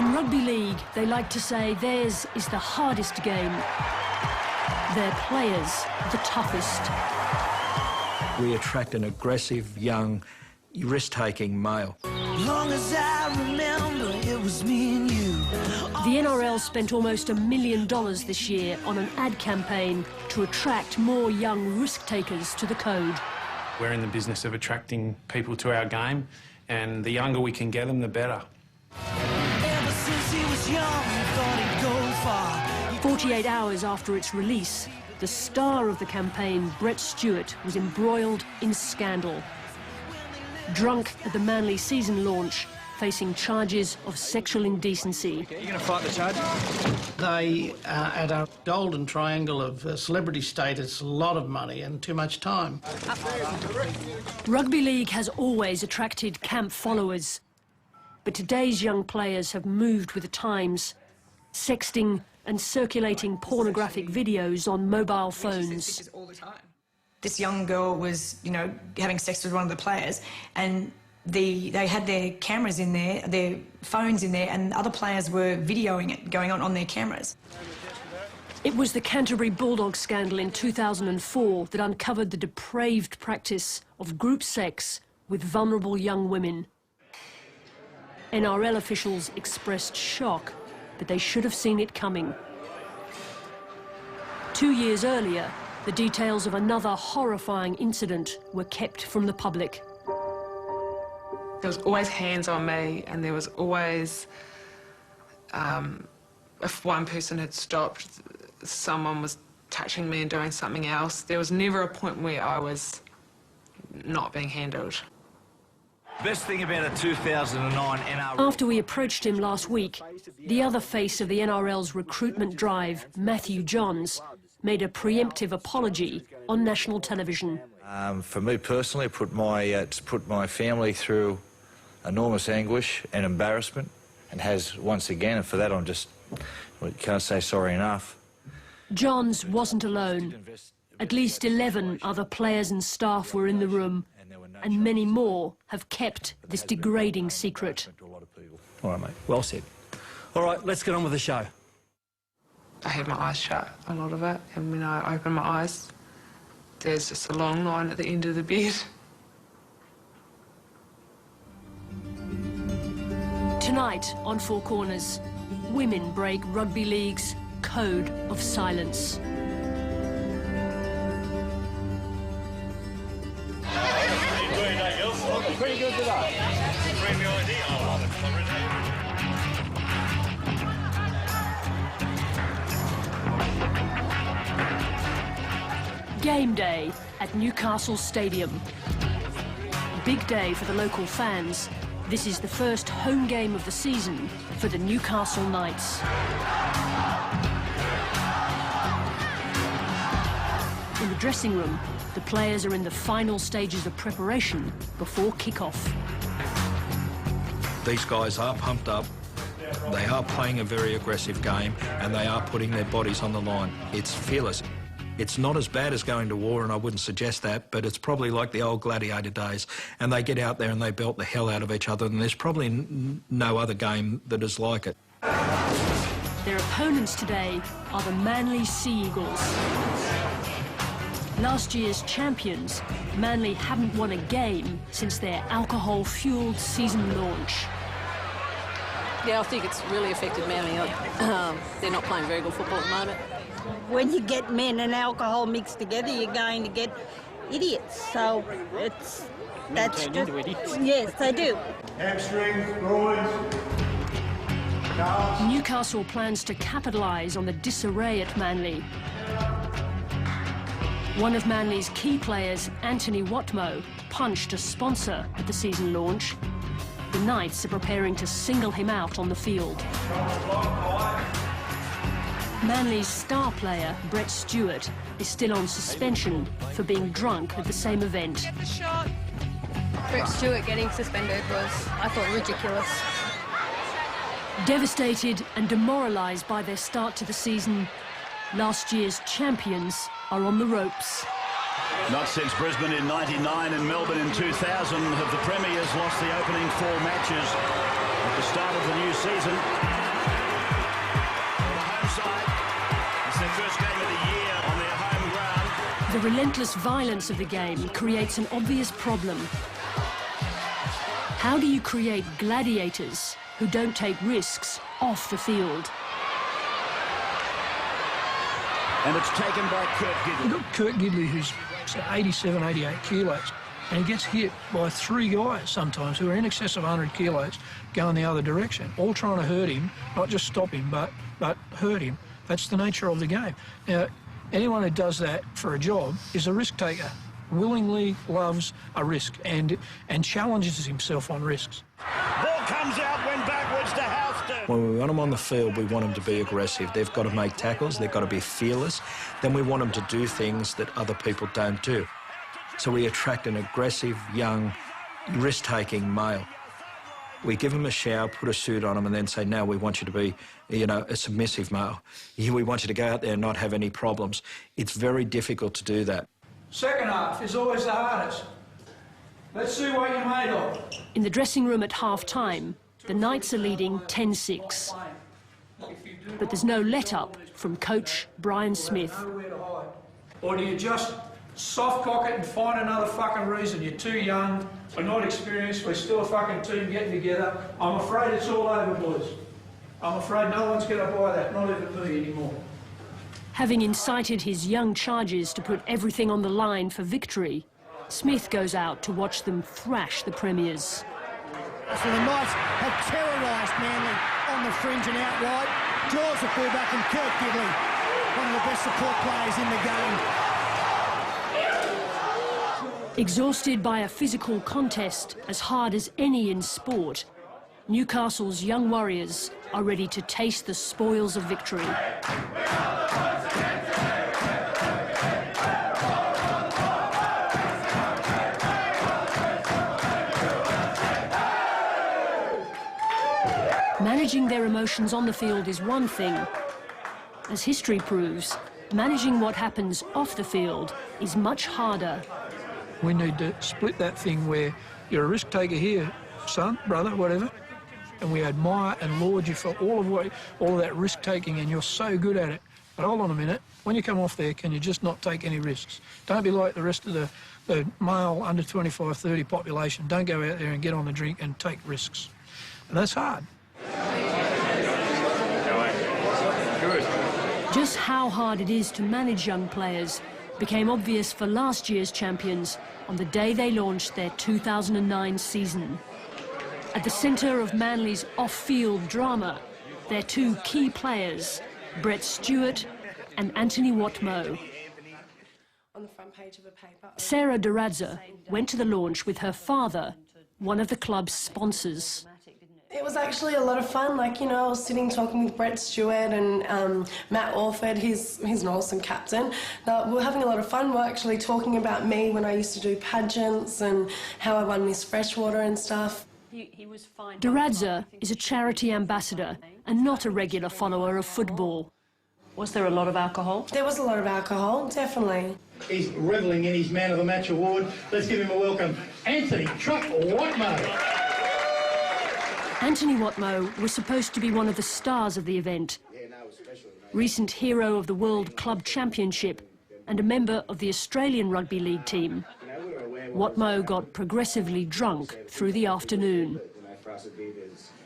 In rugby league, they like to say theirs is the hardest game. Their players, the toughest. We attract an aggressive, young, risk-taking male. Long as I remember, it was me and you. The NRL spent almost $1 million this year on an ad campaign to attract more young risk-takers to the code. We're in the business of attracting people to our game, and the younger we can get them, the better. Ever since he was young, he thought he'd go far. 48 hours after its release, the star of the campaign, Brett Stewart, was embroiled in scandal. Drunk at the Manly season launch, facing charges of sexual indecency. You're going to fight the charges? They are at a golden triangle of celebrity status, a lot of money and too much time. Rugby league has always attracted camp followers, but today's young players have moved with the times, sexting and circulating pornographic videos on mobile phones. This young girl was, you know, having sex with one of the players, and they had their cameras in there, their phones in there, and other players were videoing it going on their cameras. It was the Canterbury Bulldogs scandal in 2004 that uncovered the depraved practice of group sex with vulnerable young women. NRL officials expressed shock, but they should have seen it coming. 2 years earlier, the details of another horrifying incident were kept from the public. There was always hands on me, and there was always, if one person had stopped, someone was touching me and doing something else. There was never a point where I was not being handled. Best thing about a 2009 NRL... After we approached him last week, the other face of the NRL's recruitment drive, Matthew Johns, made a preemptive apology on national television. For me personally, it's put my family through enormous anguish and embarrassment, and has once again, and for that I'm just, can't say sorry enough. Johns wasn't alone. At least 11 other players and staff were in the room, and many more have kept this degrading secret. All right, mate, well said. All right, let's get on with the show. I had my eyes shut, a lot of it, and when I opened my eyes, there's just a long line at the end of the bed. Tonight on Four Corners, women break rugby league's code of silence. Pretty good today. Game day at Newcastle Stadium. Big day for the local fans. This is the first home game of the season for the Newcastle Knights. In the dressing room, the players are in the final stages of preparation before kick-off. These guys are pumped up. They are playing a very aggressive game, and they are putting their bodies on the line. It's fearless. It's not as bad as going to war, and I wouldn't suggest that, but it's probably like the old gladiator days, and they get out there and they belt the hell out of each other, and there's probably no other game that is like it. Their opponents today are the Manly Sea Eagles. Last year's champions, Manly haven't won a game since their alcohol-fuelled season launch. Yeah, I think it's really affected Manly. They're not playing very good football at the moment. When you get men and alcohol mixed together, you're going to get idiots. So that's just... idiots. Yes, they do. Hamstrings, groins. Newcastle plans to capitalise on the disarray at Manly. One of Manly's key players, Anthony Watmoe, punched a sponsor at the season launch. The Knights are preparing to single him out on the field. Manly's star player, Brett Stewart, is still on suspension for being drunk at the same event. Brett Stewart getting suspended was, I thought, ridiculous. Devastated and demoralised by their start to the season, last year's champions are on the ropes. Not since Brisbane in '99 and Melbourne in 2000 have the Premiers lost the opening 4 matches. But the start of the new season. The home side, it's their first game of the year on their home ground. The relentless violence of the game creates an obvious problem. How do you create gladiators who don't take risks off the field? And it's taken by Kurt Gidley. You've got Kurt Gidley, who's 87, 88 kilos, and he gets hit by 3 guys sometimes who are in excess of 100 kilos going the other direction, all trying to hurt him, not just stop him, but hurt him. That's the nature of the game. Now, anyone who does that for a job is a risk taker, willingly loves a risk and challenges himself on risks. Ball comes out, went backwards to Houston. When we want them on the field, we want them to be aggressive. They've got to make tackles, they've got to be fearless. Then we want them to do things that other people don't do. So we attract an aggressive, young, risk-taking male. We give them a shower, put a suit on them, and then say, now we want you to be, you know, a submissive male. We want you to go out there and not have any problems. It's very difficult to do that. Second half is always the hardest. Let's see what you're made of. In the dressing room at half-time, the Knights are leading 10-6. But there's no let-up from coach Brian Smith. Or do you just soft cock it and find another fucking reason? You're too young, we're not experienced, we're still a fucking team getting together. I'm afraid it's all over, boys. I'm afraid no one's going to buy that, not even me anymore. Having incited his young charges to put everything on the line for victory, Smith goes out to watch them thrash the premiers. So the Knights have terrorised Manly on the fringe and out wide. Draws the fullback and Kurt Gidley, one of the best support players in the game. Exhausted by a physical contest as hard as any in sport, Newcastle's young warriors are ready to taste the spoils of victory. Managing their emotions on the field is one thing. As history proves, managing what happens off the field is much harder. We need to split that thing where you're a risk taker here, son, brother, whatever, and we admire and laud you for all of that risk taking, and you're so good at it. But hold on a minute, when you come off there, can you just not take any risks? Don't be like the rest of the male under 25, 30 population. Don't go out there and get on the drink and take risks. And that's hard. Just how hard it is to manage young players became obvious for last year's champions on the day they launched their 2009 season. At the centre of Manly's off-field drama, their 2 key players, Brett Stewart and Anthony Watmoe. On the front page of a paper. Sarah Duradza went to the launch with her father, one of the club's sponsors. It was actually a lot of fun. Like, you know, I was sitting talking with Brett Stewart and Matt Orford, he's an awesome captain. We were having a lot of fun. We were actually talking about me when I used to do pageants and how I won Miss Freshwater and stuff. Duradza is a charity ambassador and not a regular follower of football. Was there a lot of alcohol? There was a lot of alcohol, definitely. He's revelling in his Man of the Match award. Let's give him a welcome. Anthony Truck Watmoe. Anthony Watmoe was supposed to be one of the stars of the event. Recent hero of the World Club Championship and a member of the Australian Rugby League team. Watmoe got progressively drunk through the afternoon.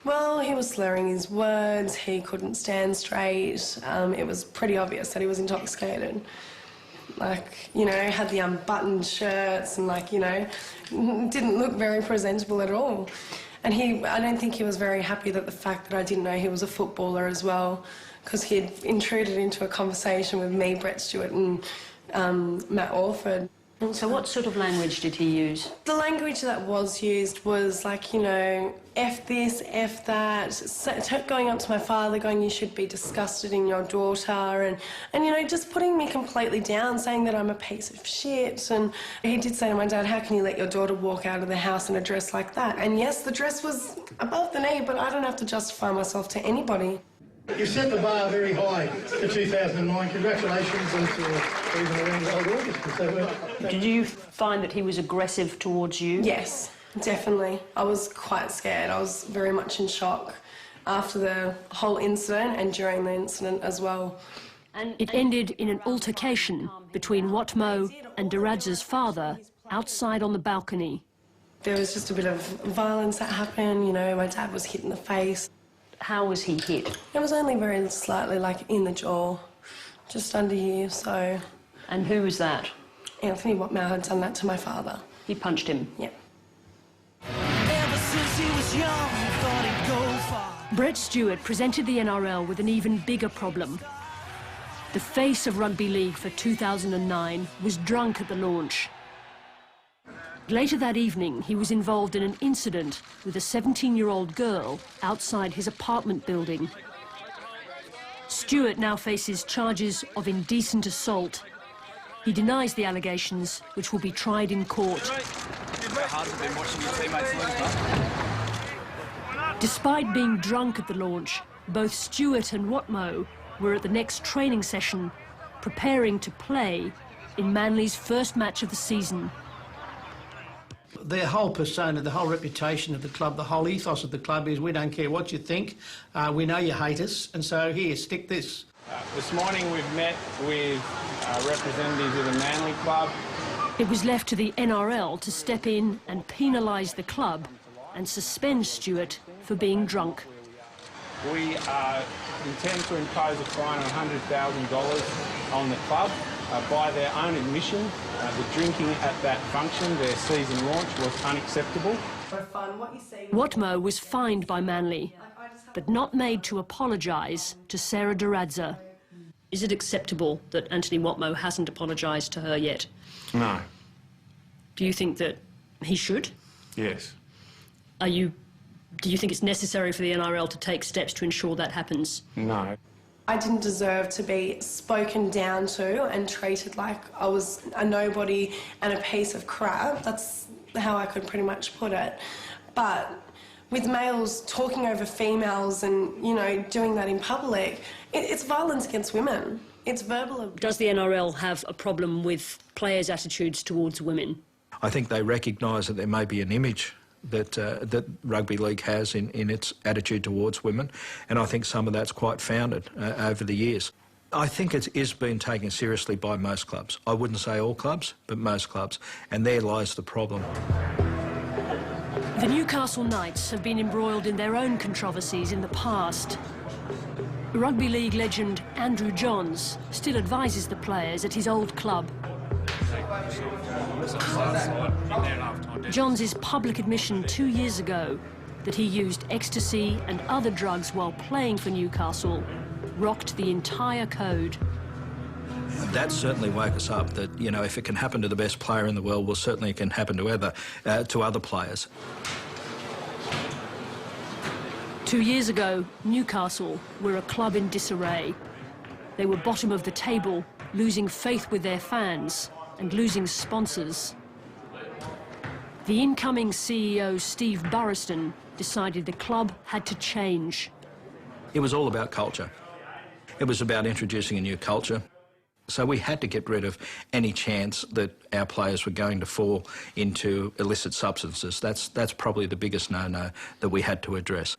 Well, he was slurring his words, he couldn't stand straight. It was pretty obvious that he was intoxicated. Like, you know, had the unbuttoned shirts and, like, you know, didn't look very presentable at all. And I don't think he was very happy that the fact that I didn't know he was a footballer as well, because he'd intruded into a conversation with me, Brett Stewart and Matt Orford. So what sort of language did he use? The language that was used was like, you know, F this, F that, going up to my father going, you should be disgusted in your daughter, and you know, just putting me completely down, saying that I'm a piece of shit. And he did say to my dad, how can you let your daughter walk out of the house in a dress like that? And yes, the dress was above the knee, but I don't have to justify myself to anybody. You've set the bar very high for 2009. Congratulations on even around the old August. Did you find that he was aggressive towards you? Yes. Definitely. I was quite scared. I was very much in shock after the whole incident and during the incident as well. It ended in an altercation between Watmo and Duradza's father outside on the balcony. There was just a bit of violence that happened, you know, my dad was hit in the face. How was he hit? It was only very slightly, like in the jaw, just under here, so... And who was that? Anthony Watmo had done that to my father. He punched him? Yeah. Ever since he was young, he thought he'd go far. Brett Stewart presented the NRL with an even bigger problem. The face of Rugby League for 2009 was drunk at the launch. Later that evening, he was involved in an incident with a 17-year-old girl outside his apartment building. Stewart now faces charges of indecent assault. He denies the allegations, which will be tried in court. Despite being drunk at the launch, both Stewart and Watmo were at the next training session, preparing to play in Manly's first match of the season. Their whole persona, the whole reputation of the club, the whole ethos of the club is we don't care what you think, we know you hate us, and so here, stick this. This morning we've met with representatives of the Manly club. It was left to the NRL to step in and penalise the club and suspend Stewart for being drunk. We intend to impose a fine of $100,000 on the club. By their own admission, the drinking at that function, their season launch, was unacceptable. Watmo was fined by Manly, but not made to apologise to Sarah Duradza. Is it acceptable that Anthony Watmo hasn't apologised to her yet? No. Do you think that he should? Yes. Do you think it's necessary for the NRL to take steps to ensure that happens? No. I didn't deserve to be spoken down to and treated like I was a nobody and a piece of crap. That's how I could pretty much put it. But with males talking over females and, you know, doing that in public, it's violence against women. It's verbal abuse. Does the NRL have a problem with players' attitudes towards women? I think they recognise that there may be an image that Rugby League has in its attitude towards women, and I think some of that's quite founded over the years. I think it is being taken seriously by most clubs. I wouldn't say all clubs, but most clubs, and there lies the problem. The Newcastle Knights have been embroiled in their own controversies in the past. Rugby League legend Andrew Johns still advises the players at his old club. Johns' public admission 2 years ago that he used ecstasy and other drugs while playing for Newcastle rocked the entire code. That certainly woke us up that, you know, if it can happen to the best player in the world, well, certainly it can happen to other players. 2 years ago, Newcastle were a club in disarray. They were bottom of the table, losing faith with their fans and losing sponsors. The incoming CEO, Steve Burriston, decided the club had to change. It was all about culture. It was about introducing a new culture. So we had to get rid of any chance that our players were going to fall into illicit substances. That's probably the biggest no-no that we had to address.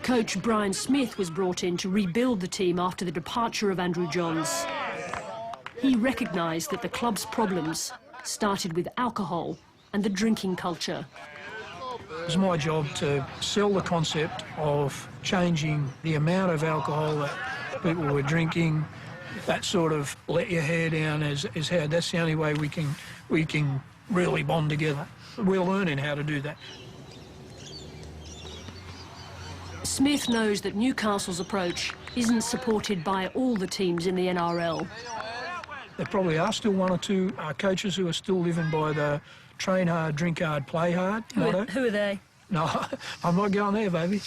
Coach Brian Smith was brought in to rebuild the team after the departure of Andrew Johns. He recognised that the club's problems started with alcohol and the drinking culture. It was my job to sell the concept of changing the amount of alcohol that people were drinking. That sort of let your hair down as how that's the only way we can really bond together. We're learning how to do that. Smith knows that Newcastle's approach isn't supported by all the teams in the NRL. There probably are still one or two coaches who are still living by the train hard, drink hard, play hard. Who are they? No, I'm not going there, baby.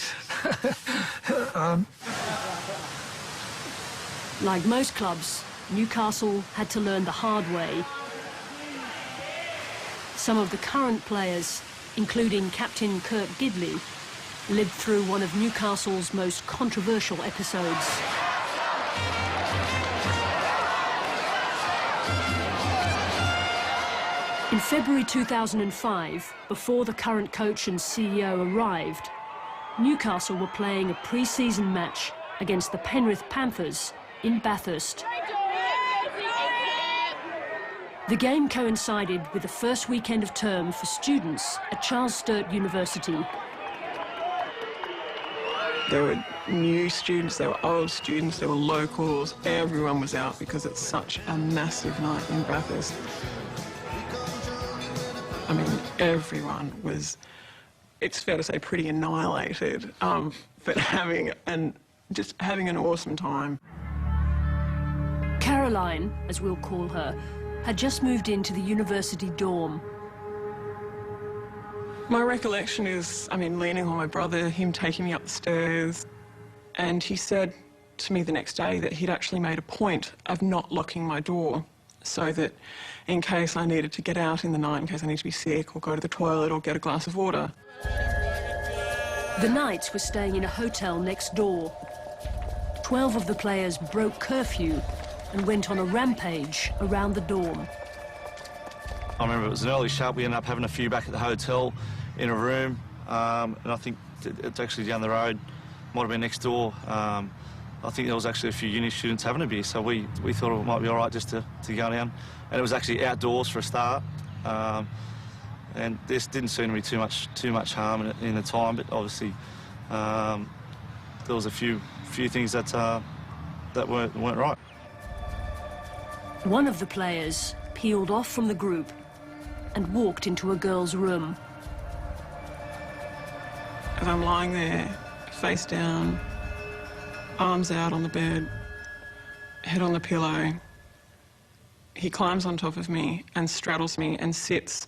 Like most clubs, Newcastle had to learn the hard way. Some of the current players, including captain Kirk Gidley, lived through one of Newcastle's most controversial episodes. In February 2005, before the current coach and CEO arrived, Newcastle were playing a pre-season match against the Penrith Panthers in Bathurst. The game coincided with the first weekend of term for students at Charles Sturt University. There were new students, there were old students, there were locals. Everyone was out because it's such a massive night in Bathurst. I mean, everyone was, it's fair to say, pretty annihilated, but having an awesome time. Caroline, as we'll call her, had just moved into the university dorm. My recollection is, I mean, leaning on my brother, him taking me up the stairs, and he said to me the next day that he'd actually made a point of not locking my door so that in case I needed to get out in the night, in case I needed to be sick or go to the toilet or get a glass of water. The Knights were staying in a hotel next door. 12 of the players broke curfew and went on a rampage around the dorm. I remember it was an early shut. We ended up having a few back at the hotel in a room, and I think it's actually down the road, might have been next door. I think there was actually a few uni students having a beer, so we thought it might be all right just to go down. And it was actually outdoors for a start, and this didn't seem to be too much harm in the time, but obviously there was a few things that weren't right. One of the players peeled off from the group and walked into a girl's room. As I'm lying there, face down, arms out on the bed, head on the pillow, he climbs on top of me and straddles me and sits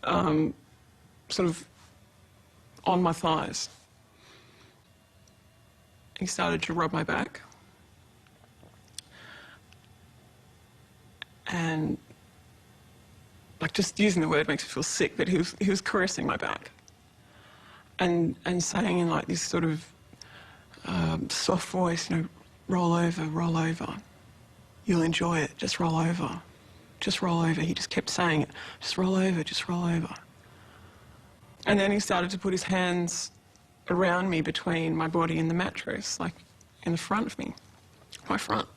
sort of on my thighs. He started to rub my back. And, like, just using the word makes me feel sick, but he was caressing my back and saying in, like, this sort of soft voice, you know, roll over, you'll enjoy it, just roll over, just roll over. He just kept saying it, just roll over, just roll over. And then he started to put his hands around me between my body and the mattress, like in the front of me, my front,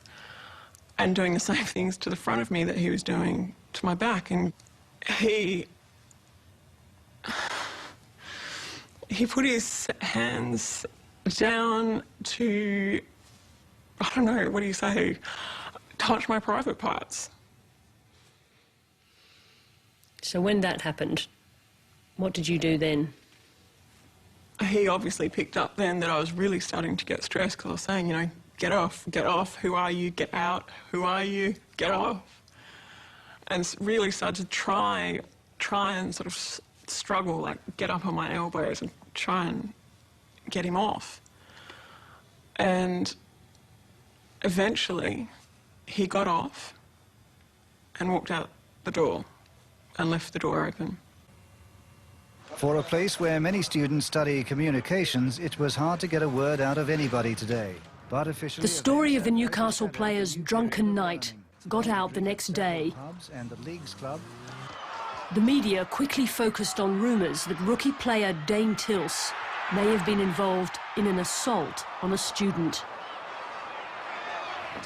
and doing the same things to the front of me that he was doing to my back. And he put his hands down to, I don't know, what do you say, touch my private parts. So when that happened, what did you do then? He obviously picked up then that I was really starting to get stressed because I was saying, you know, get off, who are you, get out, who are you, get off. And really started to try and sort of struggle, like get up on my elbows and try and get him off. And eventually he got off and walked out the door and left the door open. For a place where many students study communications, it was hard to get a word out of anybody today. But officially, the story of the Newcastle players' drunken night got out the next day. And the league's club. The media quickly focused on rumours that rookie player Dane Tilse may have been involved in an assault on a student.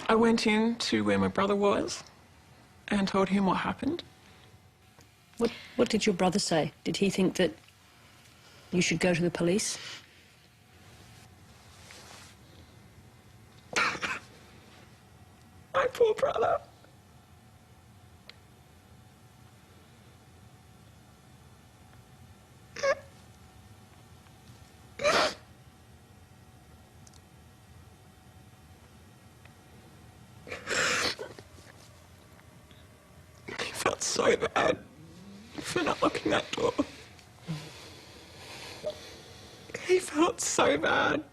I went in to where my brother was and told him what happened. What did your brother say? Did he think that you should go to the police? My poor brother. He felt so bad for not locking that door. He felt so bad.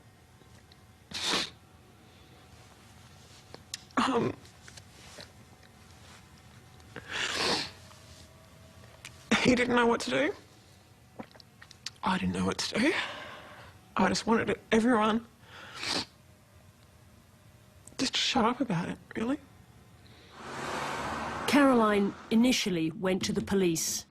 He didn't know what to do. I didn't know what to do. I just wanted everyone just to shut up about it, really. Caroline initially went to the police.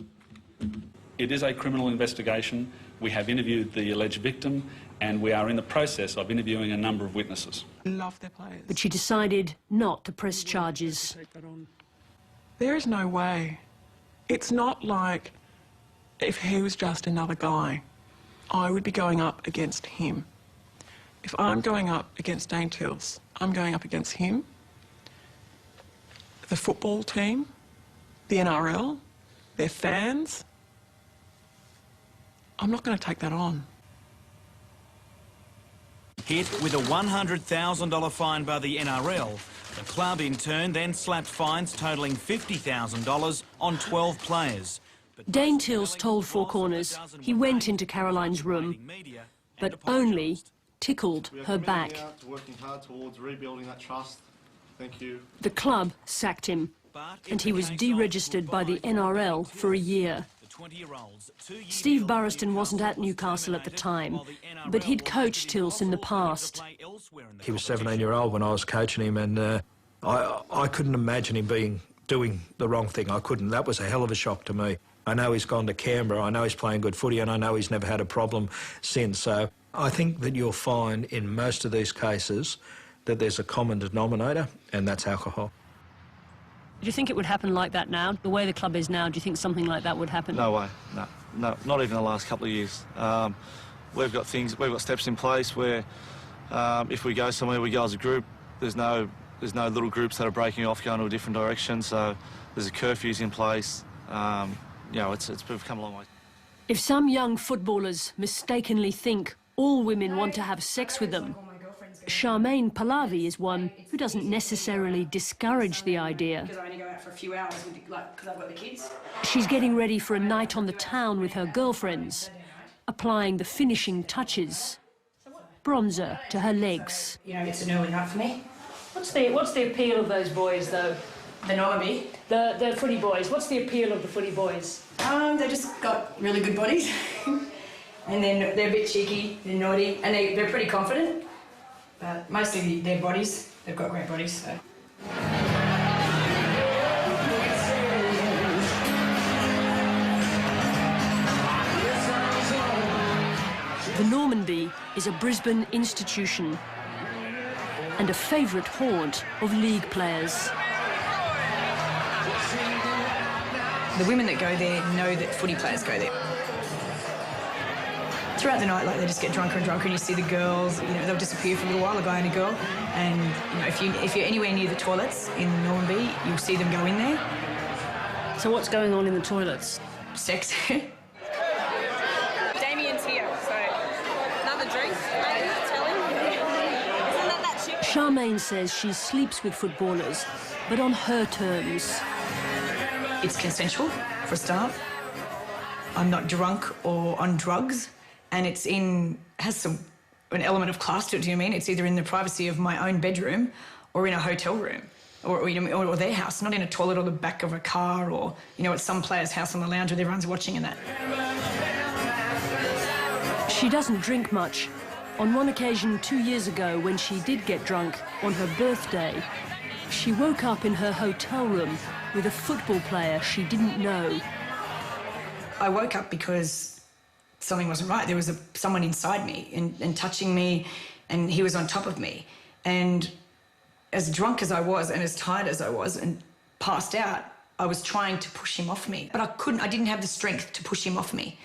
It is a criminal investigation. We have interviewed the alleged victim and we are in the process of interviewing a number of witnesses. Love their players. But she decided not to press charges. There is no way. It's not like if he was just another guy, I would be going up against him. If I'm going up against Daintills, I'm going up against him, the football team, the NRL, their fans. I'm not going to take that on. Hit with a $100,000 fine by the NRL, the club in turn then slapped fines totalling $50,000 on 12 players. Daintills told Four Corners he went into Caroline's room, but only tickled her back. Working hard towards rebuilding that trust. Thank you. The club sacked him, and he was deregistered by the NRL for a year. Steve Burriston wasn't at Newcastle at the time, but he'd coached Tills in the past. He was 17-year-old when I was coaching him, and I couldn't imagine him doing the wrong thing. I couldn't. That was a hell of a shock to me. I know he's gone to Canberra, I know he's playing good footy, and I know he's never had a problem since. So I think that you'll find in most of these cases that there's a common denominator, and that's alcohol. Do you think it would happen like that now? The way the club is now, do you think something like that would happen? No way, no, not even the last couple of years. We've got steps in place where if we go somewhere, we go as a group. There's no little groups that are breaking off going to a different direction, so there's a curfews in place. You know, we've come a long way. If some young footballers mistakenly think all women want to have sex with them, Charmaine Pallavi is one who doesn't necessarily discourage the idea. Because I only go out for a few hours because I've got the kids. She's getting ready for a night on the town with her girlfriends, applying the finishing touches, bronzer to her legs. You know, it's an early night for me. What's the appeal of those boys, though? The Normanby. The footy boys. What's the appeal of the footy boys? They just got really good bodies. And then they're a bit cheeky, they're naughty, and they're pretty confident. But mostly their bodies, they've got great bodies, so. The Normanby is a Brisbane institution and a favourite haunt of league players. The women that go there know that footy players go there. Throughout the night, like, they just get drunker and drunker, and you see the girls, you know, they'll disappear for a little while, a guy and a girl, and, you know, if you're anywhere near the toilets in Normanby, you'll see them go in there. So what's going on in the toilets? Sex. Damien's here, so another drink, maybe, tell him. Isn't that shit? Charmaine says she sleeps with footballers, but on her terms. It's consensual, for a start. I'm not drunk or on drugs, and has an element of class to it, do you mean? It's either in the privacy of my own bedroom or in a hotel room or their house, not in a toilet or the back of a car or, you know, at some player's house on the lounge where everyone's watching and that. She doesn't drink much. On one occasion 2 years ago, when she did get drunk on her birthday, she woke up in her hotel room with a football player she didn't know. I woke up because something wasn't right. There was someone inside me and touching me, and he was on top of me. And as drunk as I was and as tired as I was and passed out, I was trying to push him off me. But I couldn't. I didn't have the strength to push him off me.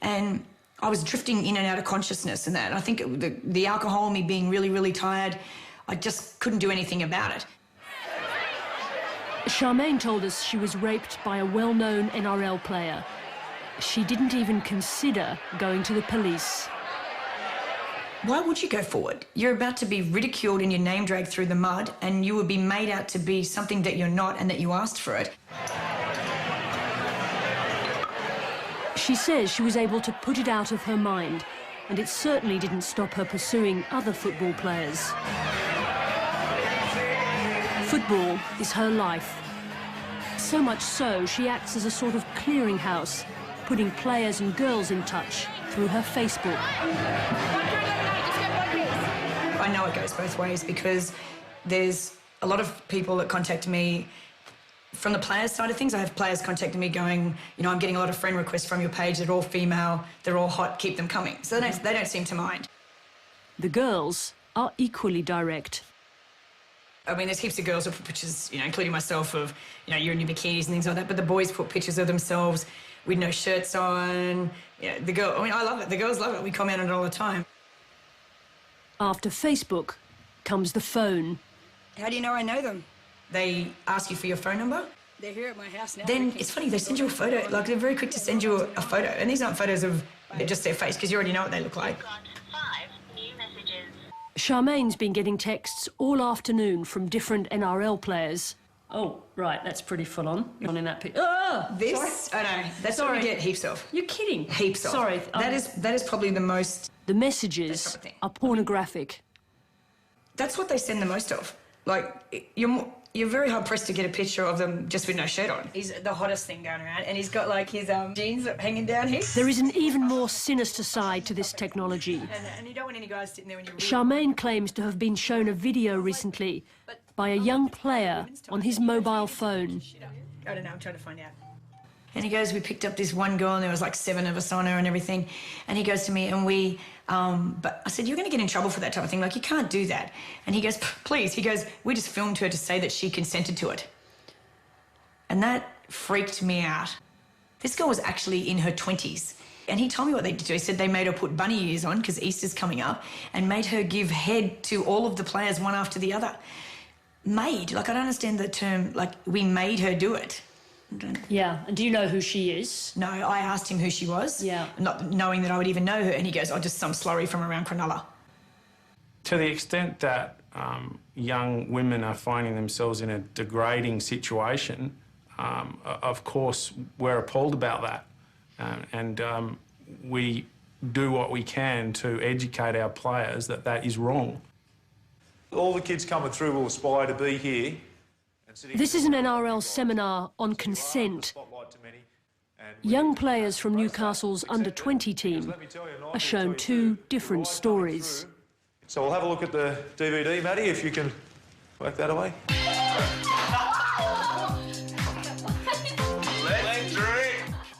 And I was drifting in and out of consciousness and that. And I think the alcohol, me being really, really tired, I just couldn't do anything about it. Charmaine told us she was raped by a well-known NRL player. She didn't even consider going to the police. Why would you go forward? You're about to be ridiculed and your name dragged through the mud, and you would be made out to be something that you're not and that you asked for it. She says she was able to put it out of her mind, and it certainly didn't stop her pursuing other football players. Football is her life. So much so, she acts as a sort of clearinghouse, putting players and girls in touch through her Facebook. I know it goes both ways because there's a lot of people that contact me From the players' side of things, I have players contacting me going, you know, I'm getting a lot of friend requests from your page. They're all female, they're all hot, keep them coming. So they don't seem to mind. The girls are equally direct. I mean, there's heaps of girls who put pictures, you know, including myself, of, you know, you're in your bikinis and things like that, but the boys put pictures of themselves with no shirts on. You know, I love it. The girls love it. We comment on it all the time. After Facebook comes the phone. How do you know I know them? They ask you for your phone number. They're here at my house now. Then it's funny, they send you a photo. Like, they're very quick to send you a photo. And these aren't photos of just their face, because you already know what they look like. Charmaine's been getting texts all afternoon from different NRL players. Oh, right, that's pretty full on in that picture. Oh, this? sorry. Oh, no, that's what we get heaps of. You're kidding. Heaps of. Sorry. That is probably the most... The messages are pornographic. That's what they send the most of. Like, you're very hard-pressed to get a picture of them just with no shirt on. He's the hottest thing going around, and he's got, like, his jeans hanging down here. There is an even more sinister side to this technology. And you don't want any guys sitting there when you're... Charmaine claims to have been shown a video recently by a young player on his mobile phone. I don't know, I'm trying to find out. And he goes, we picked up this one girl and there was like 7 of us on her and everything. And he goes to me and we, but I said, you're going to get in trouble for that type of thing. Like, you can't do that. And he goes, please. He goes, we just filmed her to say that she consented to it. And that freaked me out. This girl was actually in her 20s. And he told me what they did. He said they made her put bunny ears on because Easter's coming up and made her give head to all of the players one after the other. Made. Like, I don't understand the term, like, we made her do it. Yeah, and do you know who she is? No, I asked him who she was. Yeah. Not knowing that I would even know her, and he goes, oh, just some slurry from around Cronulla. To the extent that young women are finding themselves in a degrading situation, of course, we're appalled about that. And we do what we can to educate our players that that is wrong. All the kids coming through will aspire to be here. This is an NRL seminar on consent. Young players from Newcastle's under-20 team are shown 2 different stories. So we'll have a look at the DVD, Matty, if you can work that away.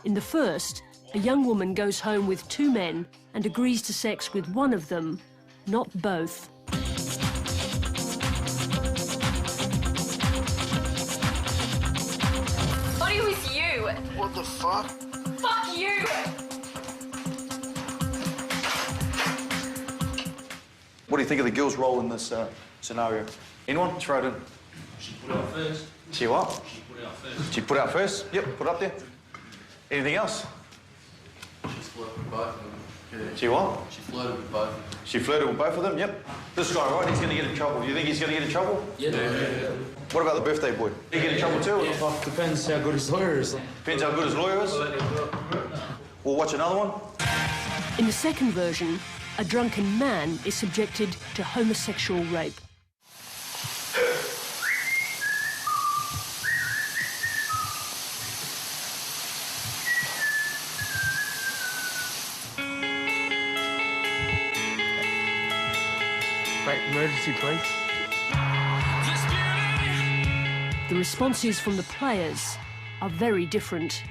In the first, a young woman goes home with 2 men and agrees to sex with one of them, not both. What the fuck? Fuck you! What do you think of the girl's role in this scenario? Anyone? Throw it in. She put out first. She what? She put out first. She put out first? Yep, put it up there. Anything else? She's flirted with both of them. Yeah. She what? She flirted with both of them. She flirted with both of them? Yep. This guy, right, he's going to get in trouble. You think he's going to get in trouble? Yeah. What about the birthday boy? Did he get in trouble too? Yeah. Well, depends how good his lawyer is. Depends how good his lawyer is? We'll watch another one. In the second version, a drunken man is subjected to homosexual rape. Wait, emergency, please. The responses from the players are very different.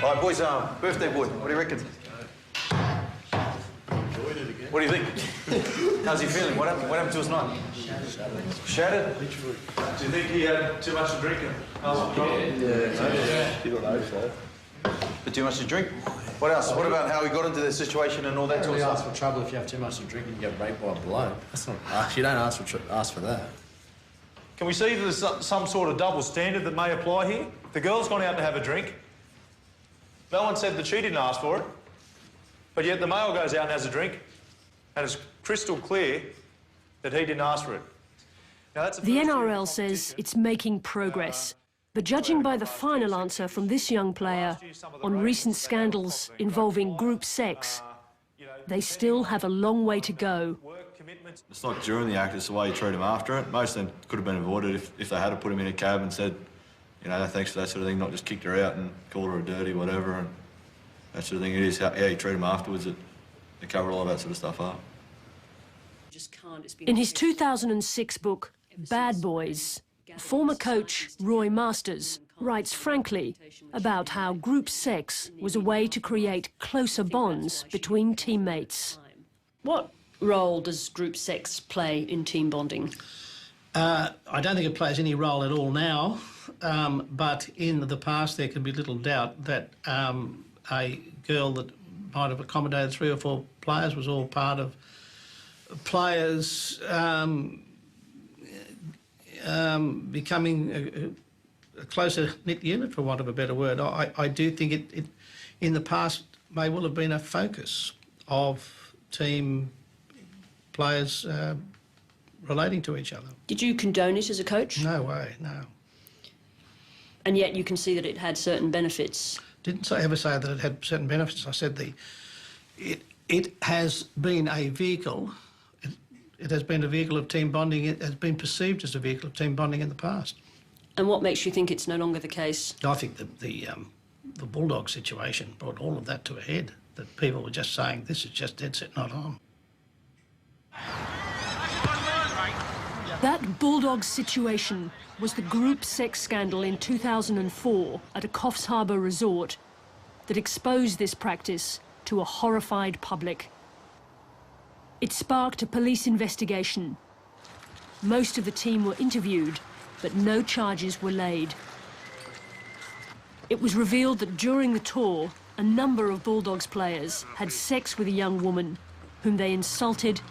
All right, boys, birthday boy, what do you reckon? What do you think? How's he feeling? What happened to his night? Shattered? Do you think he had too much to drink? Yeah. You don't know, so. But too much to drink? What else? What about how he got into the situation and all that sort of stuff? You ask for trouble if you have too much to drink and you get raped by a bloke. That's not... You don't ask for that. Can we see that there's some sort of double standard that may apply here? The girl's gone out to have a drink. No one said that she didn't ask for it. But yet the male goes out and has a drink, and it's crystal clear that he didn't ask for it. Now, that's the NRL says it's making progress. But judging by the final answer from this young player on recent scandals involving group sex, they still have a long way to go. It's not during the act, it's the way you treat them after it. Most of them could have been avoided if they had to put him in a cab and said, you know, no thanks for that sort of thing, not just kicked her out and called her a dirty whatever and that sort of thing. It is how you treat them afterwards that they cover all of that sort of stuff up. In his 2006 book, Bad Boys, Former coach Roy Masters writes frankly about how group sex was a way to create closer bonds between teammates. What role does group sex play in team bonding? I don't think it plays any role at all now, but in the past there can be little doubt that a girl that might have accommodated 3 or 4 players was all part of players becoming a closer knit unit, for want of a better word. I do think it in the past may well have been a focus of team players relating to each other. Did you condone it as a coach? No way, no. And yet you can see that it had certain benefits. Didn't I ever say that it had certain benefits? I said it has been a vehicle. It has been a vehicle of team bonding. It has been perceived as a vehicle of team bonding in the past. And what makes you think it's no longer the case? I think the Bulldog situation brought all of that to a head. That people were just saying this is just dead set not on. That Bulldogs situation was the group sex scandal in 2004 at a Coffs Harbour resort that exposed this practice to a horrified public. It sparked a police investigation. Most of the team were interviewed, but no charges were laid. It was revealed that during the tour, a number of Bulldogs players had sex with a young woman whom they insulted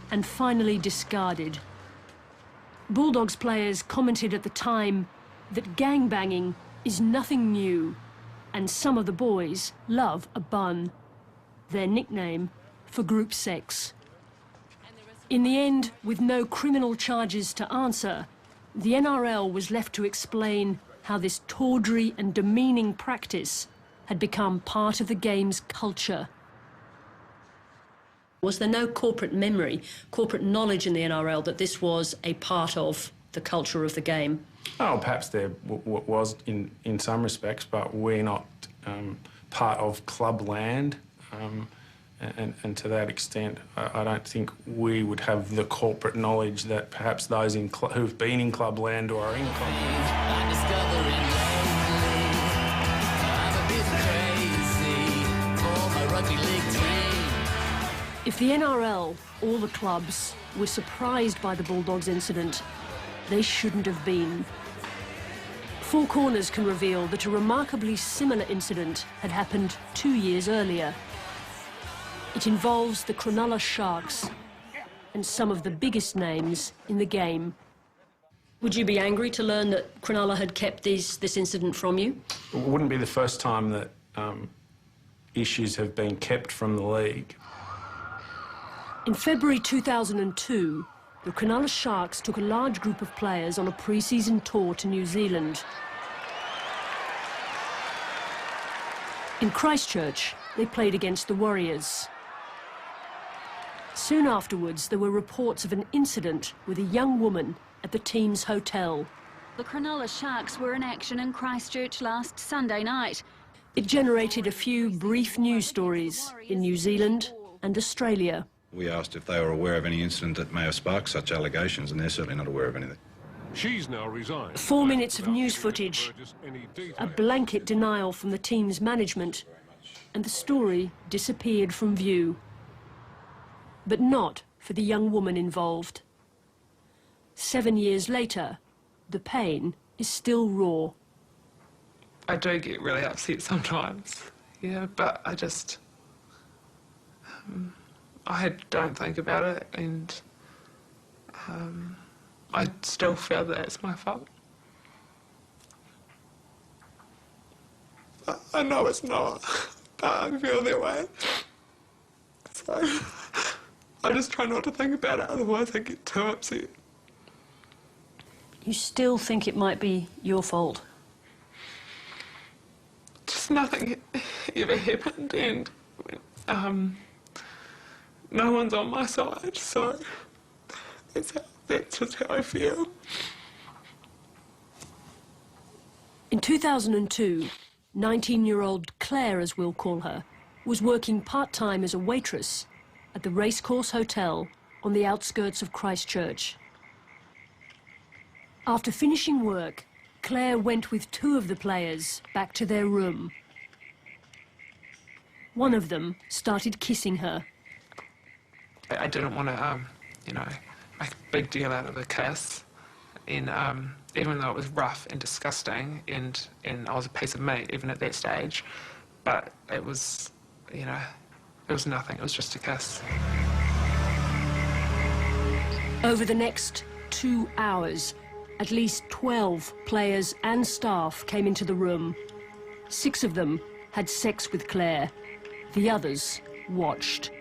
and finally discarded. Bulldogs players commented at the time that gangbanging is nothing new, and some of the boys love a bun, their nickname for group sex. In the end, with no criminal charges to answer, the NRL was left to explain how this tawdry and demeaning practice had become part of the game's culture. Was there no corporate memory, corporate knowledge in the NRL that this was a part of the culture of the game? Oh, perhaps there was in some respects, but we're not part of club land. And to that extent, I don't think we would have the corporate knowledge that perhaps those who've been in club land or are in club land. If the NRL, all the clubs, were surprised by the Bulldogs incident, they shouldn't have been. Four Corners can reveal that a remarkably similar incident had happened 2 years earlier. It involves the Cronulla Sharks and some of the biggest names in the game. Would you be angry to learn that Cronulla had kept this incident from you? It wouldn't be the first time that issues have been kept from the league. In February 2002, the Cronulla Sharks took a large group of players on a pre-season tour to New Zealand. In Christchurch, they played against the Warriors. Soon afterwards, there were reports of an incident with a young woman at the team's hotel. The Cronulla Sharks were in action in Christchurch last Sunday night. It generated a few brief news stories in New Zealand and Australia. We asked if they were aware of any incident that may have sparked such allegations, and they're certainly not aware of anything. She's now resigned. 4 minutes of news footage, a blanket denial from the team's management, and the story disappeared from view. But not for the young woman involved. 7 years later, the pain is still raw. I do get really upset sometimes, yeah, but I just... I don't think about it, and I still feel that it's my fault. I know it's not, but I feel that way. So I just try not to think about it, otherwise I get too upset. You still think it might be your fault? Just nothing ever happened, and no one's on my side, so that's just how I feel. In 2002, 19-year-old Claire, as we'll call her, was working part-time as a waitress at the Racecourse Hotel on the outskirts of Christchurch. After finishing work, Claire went with 2 of the players back to their room. One of them started kissing her. I didn't want to, you know, make a big deal out of a kiss. And even though it was rough and disgusting, and I was a piece of meat even at that stage, but it was, you know, it was nothing. It was just a kiss. Over the next 2 hours, at least 12 players and staff came into the room. 6 of them had sex with Claire. The others watched.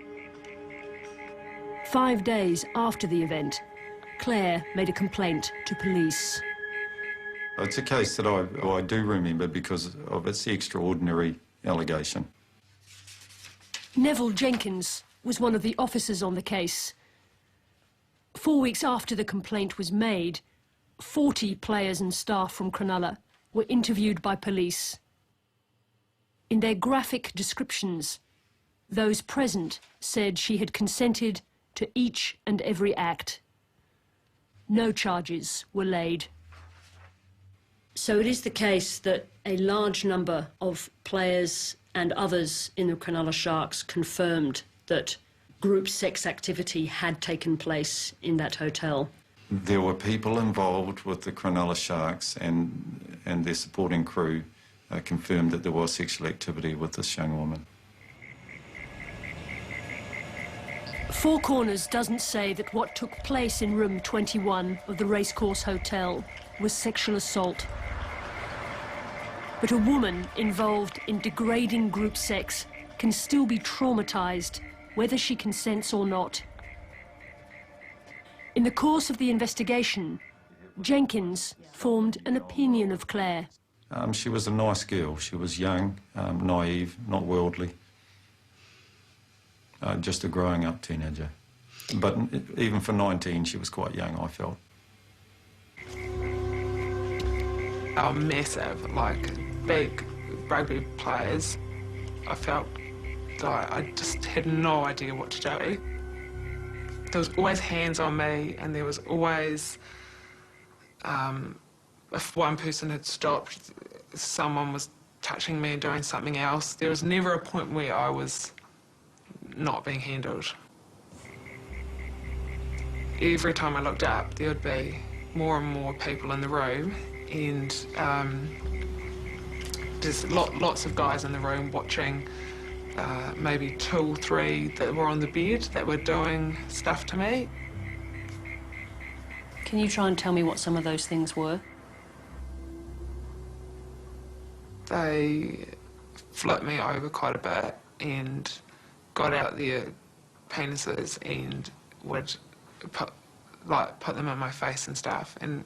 5 days after the event, Claire made a complaint to police. It's a case that I do remember because of its extraordinary allegation. Neville Jenkins was one of the officers on the case. 4 weeks after the complaint was made, 40 players and staff from Cronulla were interviewed by police. In their graphic descriptions, those present said she had consented to each and every act. No charges were laid. So it is the case that a large number of players and others in the Cronulla Sharks confirmed that group sex activity had taken place in that hotel. There were people involved with the Cronulla Sharks and their supporting crew confirmed that there was sexual activity with this young woman. Four Corners doesn't say that what took place in room 21 of the Racecourse Hotel was sexual assault. But a woman involved in degrading group sex can still be traumatised, whether she consents or not. In the course of the investigation, Jenkins formed an opinion of Claire. She was a nice girl. She was young, naive, not worldly. Just a growing-up teenager. But even for 19, she was quite young, I felt. Our massive, like, big rugby players, I felt like I just had no idea what to do. There was always hands on me, and there was always, if one person had stopped, someone was touching me and doing something else. There was never a point where I was not being handled. Every time I looked up, there would be more and more people in the room, and there's lots of guys in the room watching, maybe 2 or 3 that were on the bed that were doing stuff to me. Can you try and tell me what some of those things were? They flipped me over quite a bit and got out their penises and would put them in my face and stuff, and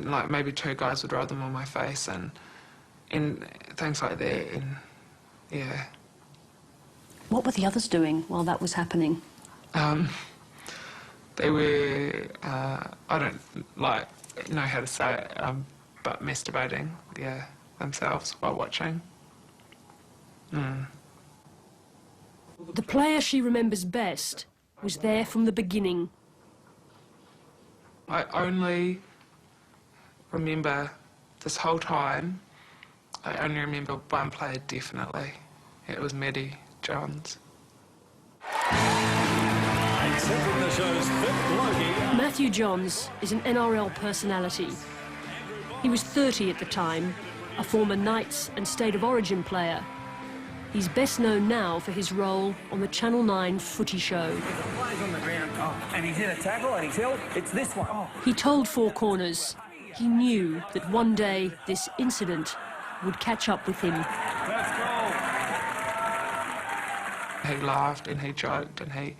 like maybe 2 guys would rub them on my face and things like that, and yeah. What were the others doing while that was happening? They were, I don't know how to say it, but masturbating, yeah, themselves while watching. The player she remembers best was there from the beginning. I only remember this whole time, I only remember one player definitely. It was Matty Jones. Matthew Johns is an NRL personality. He was 30 at the time, a former Knights and State of Origin player. He's best known now for his role on the Channel 9 footy show. On the ground, and he's in a tackle and he's held. It's this one. He told Four Corners he knew that one day this incident would catch up with him. Let's go. He laughed and he joked and he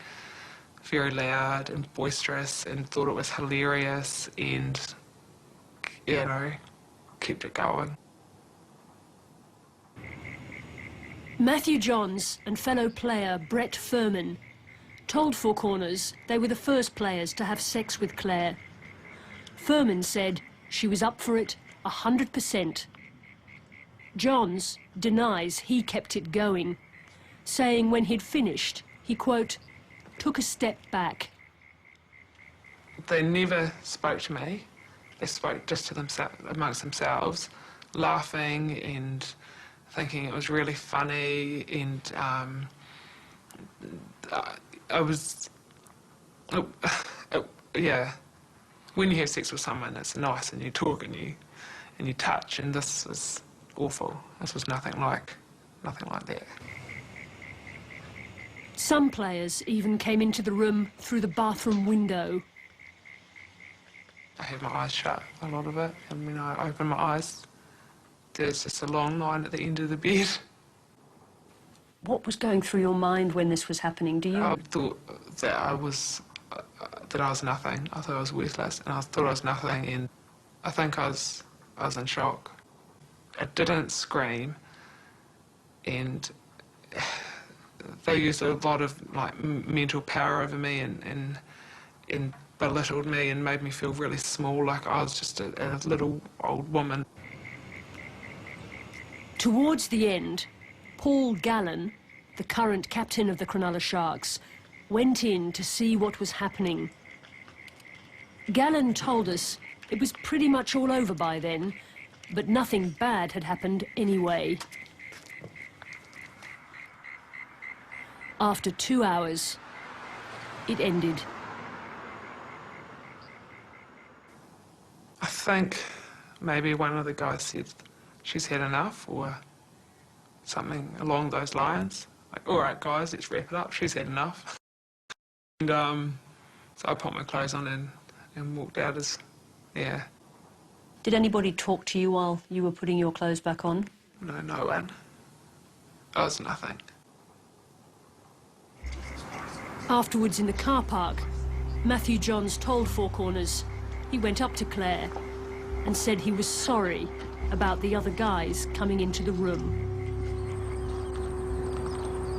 very loud and boisterous and thought it was hilarious and, you know, kept it going. Matthew Johns and fellow player Brett Furman told Four Corners they were the first players to have sex with Claire. Furman said she was up for it 100%. Johns denies he kept it going, saying when he'd finished, he, quote, took a step back. They never spoke to me they spoke just to themselves, amongst themselves, laughing and thinking it was really funny, and yeah. When you have sex with someone, it's nice, and you talk and you touch, and this was awful. This was nothing like that. Some players even came into the room through the bathroom window. I had my eyes shut a lot of it, and when I opened my eyes, there's just a long line at the end of the bed. What was going through your mind when this was happening? Do you? I thought that I was nothing. I thought I was worthless, and I thought I was nothing, and I think I was in shock. I didn't scream, and they used a lot of mental power over me, and belittled me and made me feel really small, like I was just a little old woman. Towards the end, Paul Gallen, the current captain of the Cronulla Sharks, went in to see what was happening. Gallen told us it was pretty much all over by then, but nothing bad had happened anyway. After 2 hours, it ended. I think maybe one of the guys said she's had enough, or something along those lines. Like, all right, guys, let's wrap it up. She's had enough. And so I put my clothes on and walked out yeah. Did anybody talk to you while you were putting your clothes back on? No, no one. I was nothing. Afterwards in the car park, Matthew Johns told Four Corners he went up to Claire and said he was sorry about the other guys coming into the room.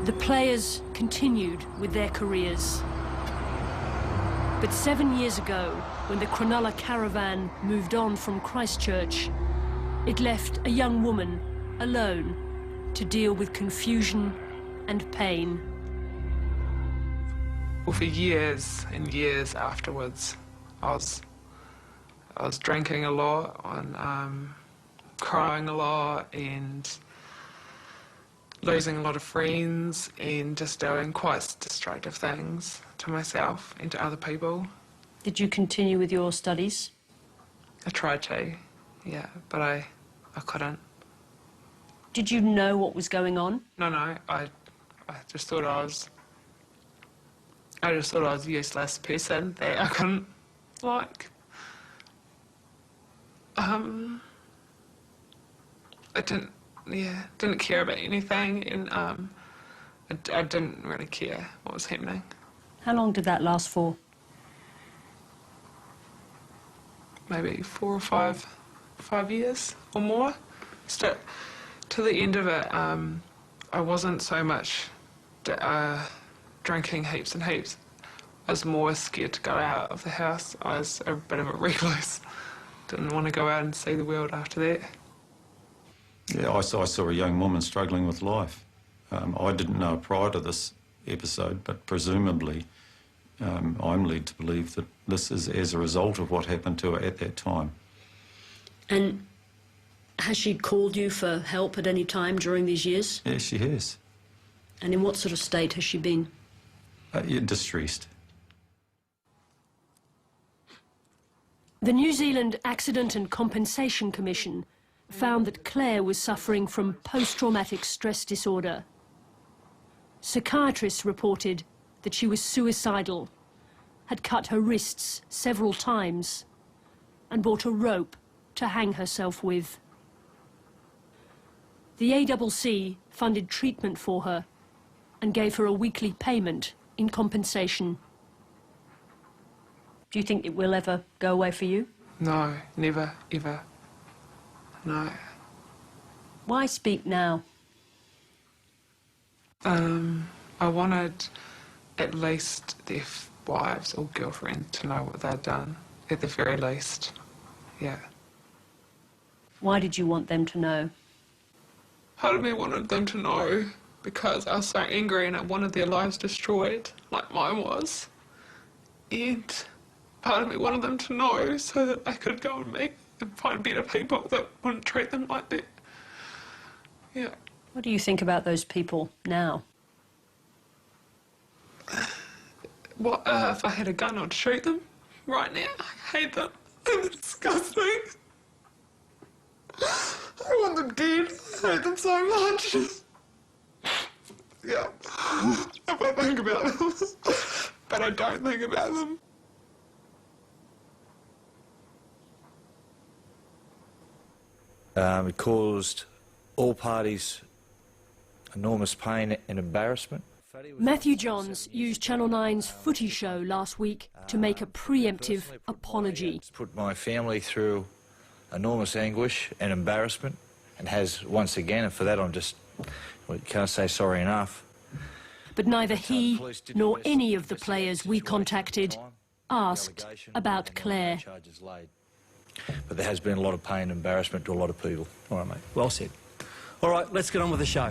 The players continued with their careers. But 7 years ago, when the Cronulla caravan moved on from Christchurch, it left a young woman alone to deal with confusion and pain. Well, for years and years afterwards, I was drinking a lot and crying a lot and losing a lot of friends and just doing quite destructive things to myself and to other people. Did you continue with your studies? I tried to, yeah, but I couldn't. Did you know what was going on? No, I just thought I was a useless person that I couldn't, like, I didn't care about anything, and I didn't really care what was happening. How long did that last for? Maybe 4 or 5 years or more. So, to the end of it, I wasn't so much drinking heaps and heaps. I was more scared to go out of the house. I was a bit of a recluse. Didn't want to go out and see the world after that. Yeah, I saw a young woman struggling with life. I didn't know prior to this episode, but presumably I'm led to believe that this is as a result of what happened to her at that time. And has she called you for help at any time during these years? Yes, she has. And in what sort of state has she been? Yeah, distressed. The New Zealand Accident and Compensation Commission found that Claire was suffering from post-traumatic stress disorder. Psychiatrists reported that she was suicidal, had cut her wrists several times, and bought a rope to hang herself with. The ACC funded treatment for her and gave her a weekly payment in compensation. Do you think it will ever go away for you? No, never, ever. No. Why speak now? I wanted at least their wives or girlfriends to know what they'd done, at the very least. Yeah. Why did you want them to know? Part of me wanted them to know because I was so angry and I wanted their lives destroyed, like mine was. And part of me wanted them to know so that they could go and meet and find better people that wouldn't treat them like that. Yeah. What do you think about those people now? What, if I had a gun, I'd shoot them right now. I hate them. They're disgusting. I want them dead. I hate them so much. Yeah. If I think about them. But I don't think about them. It caused all parties enormous pain and embarrassment. Matthew Johns used Channel 9's Footy Show last week to make a preemptive apology. It's put my family through enormous anguish and embarrassment, and has once again, and for that I'm just, well, can't say sorry enough. But neither he nor any of the players we contacted asked about Claire. But there has been a lot of pain and embarrassment to a lot of people. All right, mate. Well said. All right, let's get on with the show.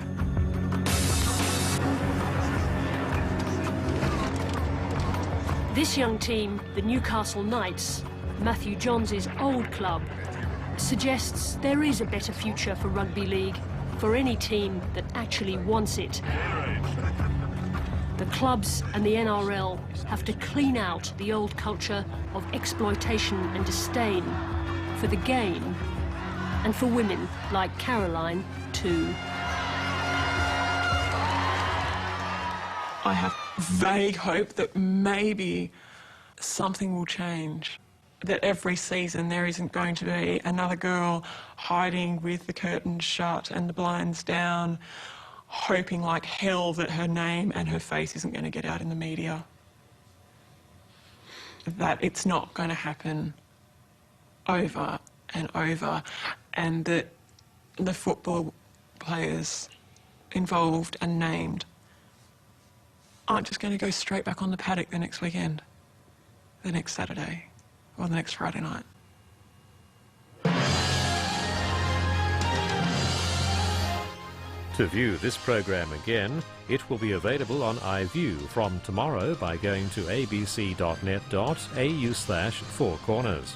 This young team, the Newcastle Knights, Matthew Johns' old club, suggests there is a better future for rugby league for any team that actually wants it. The clubs and the NRL have to clean out the old culture of exploitation and disdain for the game, and for women like Caroline too. I have vague hope that maybe something will change. That every season there isn't going to be another girl hiding with the curtains shut and the blinds down, hoping like hell that her name and her face isn't going to get out in the media. That it's not going to happen over and over, and that the football players involved and named aren't just going to go straight back on the paddock the next weekend, the next Saturday, or the next Friday night. To view this program again, it will be available on iView from tomorrow by going to abc.net.au/4corners.